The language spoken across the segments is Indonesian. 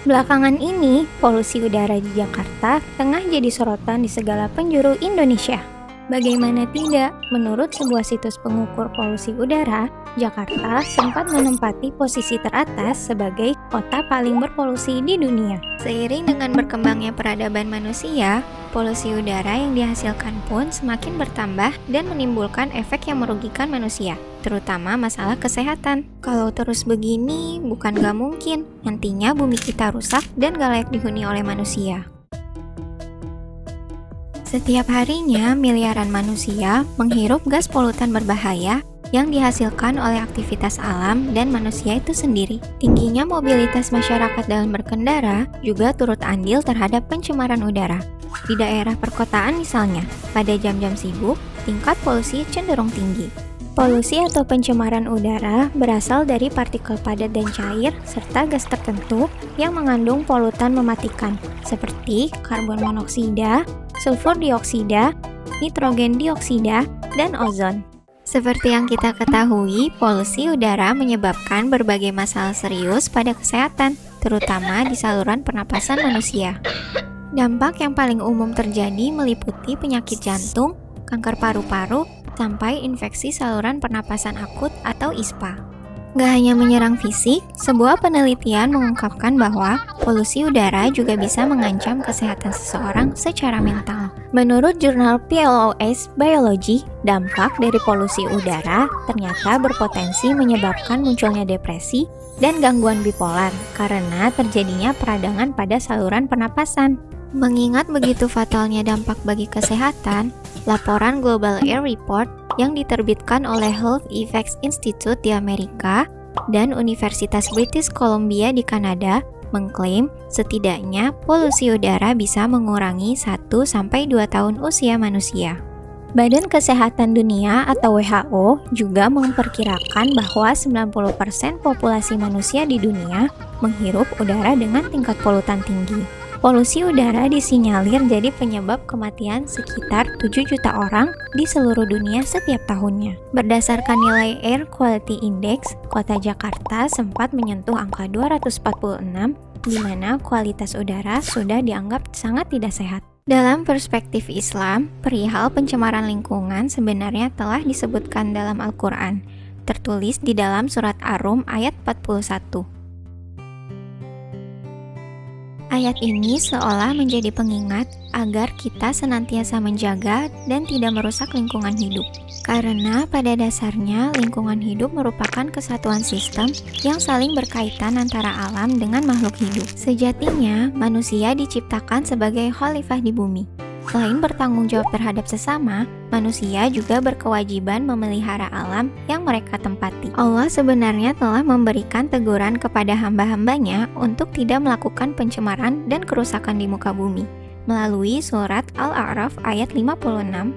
Belakangan ini, polusi udara di Jakarta tengah jadi sorotan di segala penjuru Indonesia. Bagaimana tidak, menurut sebuah situs pengukur polusi udara, Jakarta sempat menempati posisi teratas sebagai kota paling berpolusi di dunia. Seiring dengan berkembangnya peradaban manusia, polusi udara yang dihasilkan pun semakin bertambah dan menimbulkan efek yang merugikan manusia, terutama masalah kesehatan. Kalau terus begini, bukan gak mungkin nantinya bumi kita rusak dan gak layak dihuni oleh manusia. Setiap harinya, miliaran manusia menghirup gas polutan berbahaya yang dihasilkan oleh aktivitas alam dan manusia itu sendiri. Tingginya mobilitas masyarakat dalam berkendara juga turut andil terhadap pencemaran udara. Di daerah perkotaan misalnya, pada jam-jam sibuk, tingkat polusi cenderung tinggi. Polusi atau pencemaran udara berasal dari partikel padat dan cair serta gas tertentu yang mengandung polutan mematikan seperti karbon monoksida, sulfur dioksida, nitrogen dioksida, dan ozon. Seperti yang kita ketahui, polusi udara menyebabkan berbagai masalah serius pada kesehatan, terutama di saluran pernapasan manusia. Dampak yang paling umum terjadi meliputi penyakit jantung, kanker paru-paru, sampai infeksi saluran pernapasan akut atau ISPA. Gak hanya menyerang fisik, sebuah penelitian mengungkapkan bahwa polusi udara juga bisa mengancam kesehatan seseorang secara mental. Menurut jurnal PLOS Biology, dampak dari polusi udara ternyata berpotensi menyebabkan munculnya depresi dan gangguan bipolar karena terjadinya peradangan pada saluran pernapasan. Mengingat begitu fatalnya dampak bagi kesehatan, laporan Global Air Report yang diterbitkan oleh Health Effects Institute di Amerika dan Universitas British Columbia di Kanada mengklaim setidaknya polusi udara bisa mengurangi 1-2 tahun usia manusia. Badan Kesehatan Dunia atau WHO juga memperkirakan bahwa 90% populasi manusia di dunia menghirup udara dengan tingkat polutan tinggi. Polusi udara disinyalir jadi penyebab kematian sekitar 7 juta orang di seluruh dunia setiap tahunnya. Berdasarkan nilai Air Quality Index, kota Jakarta sempat menyentuh angka 246, di mana kualitas udara sudah dianggap sangat tidak sehat. Dalam perspektif Islam, perihal pencemaran lingkungan sebenarnya telah disebutkan dalam Al-Quran, tertulis di dalam surat Ar-Rum ayat 41. Ayat ini seolah menjadi pengingat agar kita senantiasa menjaga dan tidak merusak lingkungan hidup. Karena pada dasarnya lingkungan hidup merupakan kesatuan sistem yang saling berkaitan antara alam dengan makhluk hidup. Sejatinya, manusia diciptakan sebagai khalifah di bumi. Selain bertanggung jawab terhadap sesama, manusia juga berkewajiban memelihara alam yang mereka tempati. Allah sebenarnya telah memberikan teguran kepada hamba-hambanya untuk tidak melakukan pencemaran dan kerusakan di muka bumi, melalui surat Al-A'raf ayat 56.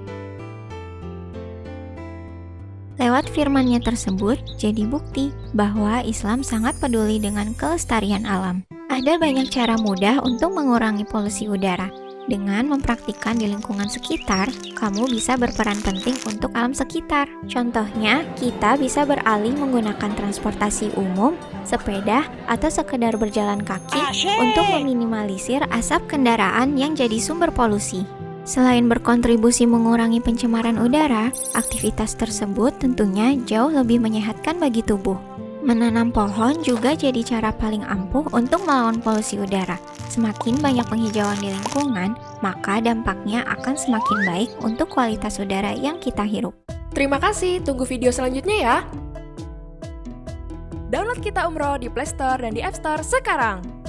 Lewat firman-Nya tersebut, jadi bukti bahwa Islam sangat peduli dengan kelestarian alam. Ada banyak cara mudah untuk mengurangi polusi udara. Dengan mempraktikkan di lingkungan sekitar, kamu bisa berperan penting untuk alam sekitar. Contohnya, kita bisa beralih menggunakan transportasi umum, sepeda, atau sekedar berjalan kaki untuk meminimalisir asap kendaraan yang jadi sumber polusi. Selain berkontribusi mengurangi pencemaran udara, aktivitas tersebut tentunya jauh lebih menyehatkan bagi tubuh. Menanam pohon juga jadi cara paling ampuh untuk melawan polusi udara. Semakin banyak penghijauan di lingkungan, maka dampaknya akan semakin baik untuk kualitas udara yang kita hirup. Terima kasih, tunggu video selanjutnya ya! Download Kita Umroh di Play Store dan di App Store sekarang!